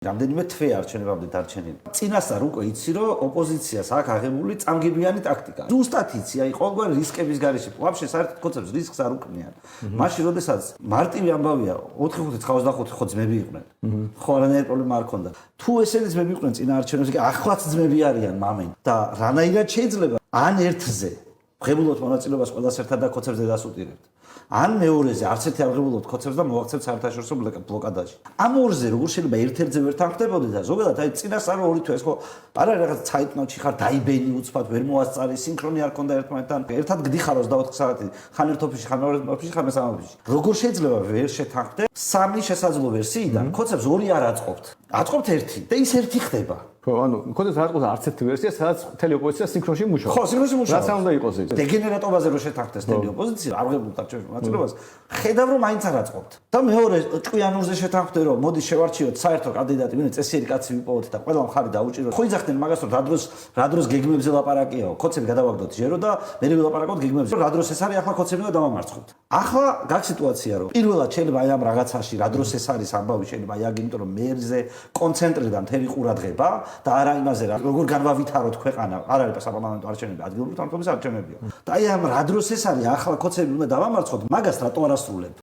რამდენიმე თვე არჩევნებამდე დარჩენილი. წინასწარ უკვე იცი, რომ ოპოზიციას აქვს აღებული წამგებიანი ტაქტიკა. ზუსტად იცი, აი ყოველგვარი რისკების გარეშე, ვაფშე საერთოდ კონცეფტს რისკს არ უკნიან. მაშინ, როდესაც მარტივი ამბავია 4-5-95 ხო ძმები იყვნენ. ხო არანაირი პრობლემა არ ქონდა. თუ ესენი ძმები იყვნენ წინა არჩევნებში, ახლაც ძმები არიან მამენ და რანაირად შეიძლება ან ერთზე ღებულობთ მონაწილეობას ყველას ერთად და კონცეფტზე დასუტირებთ. ან მეორეზე არც ერთი არ ღებულობთ კონცეფტს და მოვაქცევთ საერთაშორისო ბლოკადაში. ამ ორზე როგორ შეიძლება ერთ-ერთზე ვერ თანხმდებოდე და ზოგადად აი წინასწარ ორი თვე ეს ხო არა რაღაც ცაიტნოტში ხარ დაიბენი უცბად ვერ მოასწარი სინქრონი არ ქონდა ერთმანეთთან ერთად გდიხარ 24 საათი ხან ერთ ოფისში ხან მეორე ოფისში ხან მესამე ოფისში როგორ შეიძლება ვერ შეთანხმდე სამი შესაძლო ვერსიიდან კონცეფტს ორი არ აწყობთ აწყობთ ერთი და ის ერთი ხდება ხო, ანუ კონცეფტს არ აწყობთ არც ერთი ვერსია, სადაც მთელი ოპოზიცია სინქრონში მუშაობს. ხო, სინქრონში მუშაობს. რაც უნდა იყოს ეს. დეგენერატობაზე რო შეთანხმდეს მთელი ოპოზიცია, არ ღებულობთ არჩევნებში მონაწილეობას, ხედავ რომ მაინც არ აწყობთ. და მეორე ჭკვიანურზე შეთანხმდე რომ მოდი შევარჩიოთ საერთო კანდიდატი, ვინმე წესიერი კაცი ვიპოვოთ და ყველა მხარე დაუჭიროთ. ხო იძახდნენ მაგას რომ რა დროს გეგმებზე ლაპარაკიაო, კონცეფტი გადავაგდოთ ჯერო და მე ვილაპარაკოთ გეგმებზე. რა დროს ეს არის, ახლა კონცეფტი უნდა დავამარცხოთ. ახლა გაქვს სიტუაცია რომ პირველად შეიძლება აი ამ რაღაცაში რა დროს ეს არის ამბავი შეიძლება აი აგ იმიტომ რომ მერზე კონცენტრირდა მთელი ყურადღება და არა იმაზე როგორ განვავითაროთ ქვეყანა არ არის საპარლამენტო არჩევნები ადგილობრივი თანხმობის არჩევნებია და აი ამ რა დროს ეს არის ახლა კონცეფტი უნდა დავამარცხოთ მაგას რატო არ ასრულებთ